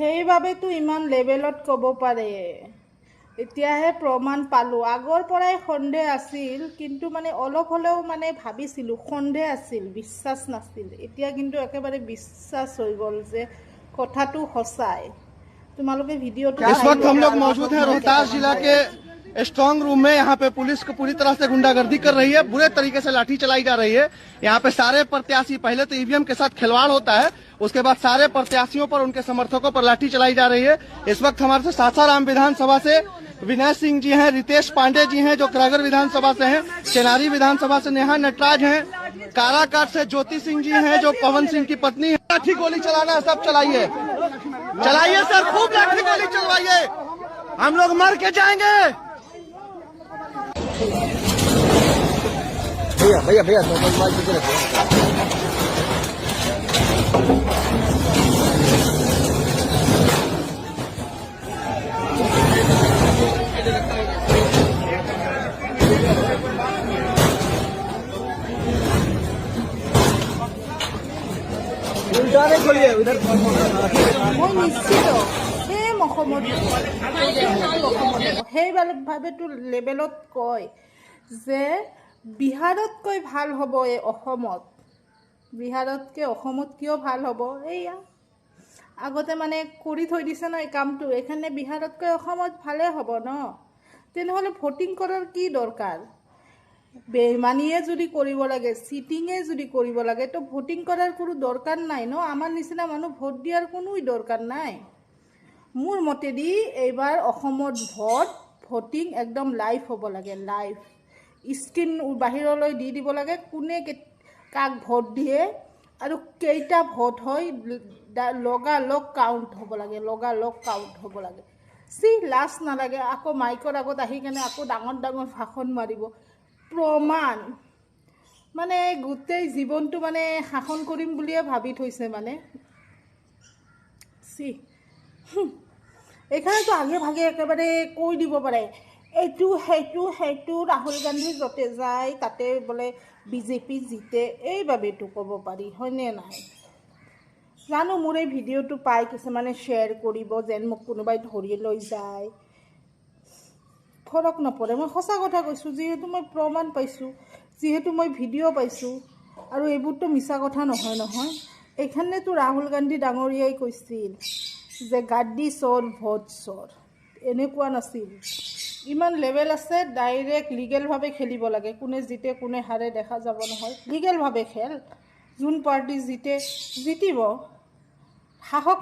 সেইবাবেতো ইমান লেভেলত ক'ব পাৰে। এতিয়াহে প্ৰমাণ পালোঁ। আগৰ পৰাই সন্দেহ আছিল, কিন্তু মানে অলপ হ'লেও মানে ভাবিছিলোঁ, সন্দেহ আছিল, বিশ্বাস নাছিল। এতিয়া কিন্তু একেবাৰে বিশ্বাস হৈ গ'ল যে কথাটো সঁচাই। তোমালোকে ভিডিঅ'টো इस वक्त हम लोग मौजूद हैं रोहतास जिला के स्ट्रांग रूम में। यहाँ पे पुलिस को पूरी तरह से गुंडागर्दी कर रही है, बुरे तरीके से लाठी चलाई जा रही है। यहाँ पे सारे प्रत्याशी, पहले तो ईवीएम के साथ खिलवाड़ होता है, उसके बाद सारे प्रत्याशियों पर, उनके समर्थकों पर लाठी चलाई जा रही है। इस वक्त हमारे से सासाराम विधानसभा से विनय सिंह जी हैं, रितेश पांडे जी हैं जो क्रागर विधानसभा से हैं, चेनारी विधानसभा से नेहा नटराज हैं, काराकाट से ज्योति सिंह जी हैं जो पवन सिंह की पत्नी है। लाठी गोली चलाना है, सब चलाइए, चलाइए सर, खूब लाठी गोली चलवाइए, हम लोग मर के जाएंगे। भैया भैया भैया मोबाइल पीछे रखो। মই নিশ্চিত সেইভাৱেতো লেভেলত কয় যে বিহাৰতকৈ ভাল হ'ব এই অসমত। বিহাৰতকৈ অসমত কিয় ভাল হ'ব? এইয়া আগতে মানে কৰি থৈ দিছে ন এই কামটো, এইখানে বিহাৰতকৈ অসমত ভালে হ'ব ন। তেনেহ'লে ভোটিং কৰাৰ কি দৰকাৰ? বেইমানিয়ে যদি কৰিব লাগে, চিটিঙে যদি কৰিব লাগে, তো ভোটিং কৰাৰ কোনো দৰকাৰ নাই ন। আমাৰ নিচিনা মানুহ ভোট দিয়াৰ কোনো দৰকাৰ নাই। মোৰ মতেদি এইবাৰ অসমত ভোটিং একদম লাইভ হ'ব লাগে, লাইভ স্ক্ৰীন বাহিৰলৈ দি দিব লাগে, কোনে কাক ভোট দিয়ে আৰু কেইটা ভোট হয় লগালগ কাউণ্ট হ'ব লাগে, লগালগ কাউণ্ট হ'ব লাগে। লাজ নালাগে আকৌ মাইকৰ আগত আহি কেনে আকৌ ডাঙৰ ডাঙৰ ভাষণ মাৰিব। প্ৰমাণ মানে গোটেই জীৱনটো মানে শাসন কৰিম বুলিয়ে ভাবি থৈছে মানে। এইখানেতো আগে ভাগে একেবাৰে কৈ দিব পাৰে, এইটো সেইটো সেইটো ৰাহুল গান্ধী য'তে যায় তাতে বোলে বিজেপি জিতে, এইবাবেতো ক'ব পাৰি, হয়নে নাই? জানো মোৰ এই ভিডিঅ'টো পাই কিছুমানে শ্বেয়াৰ কৰিব যেন মোক কোনোবাই ধৰি লৈ যায়, ফৰক নপৰে। মই সঁচা কথা কৈছোঁ, যিহেতু মই প্ৰমাণ পাইছোঁ, যিহেতু মই ভিডিঅ' পাইছোঁ, আৰু এইবোৰতো মিছা কথা নহয় নহয়। এইখানেতো ৰাহুল গান্ধী ডাঙৰীয়াই কৈছিল যে গাদ্দি চোৰ ভোট চোৰ, এনেকুৱা নাছিল। ইমান লেভেল আছে, ডাইৰেক্ট লিগেলভাৱে খেলিব লাগে, কোনে জিতে কোনে হাৰে দেখা যাব নহয়। লিগেলভাৱে খেল, যোন পাৰ্টি জিতে জিতিব, সাহস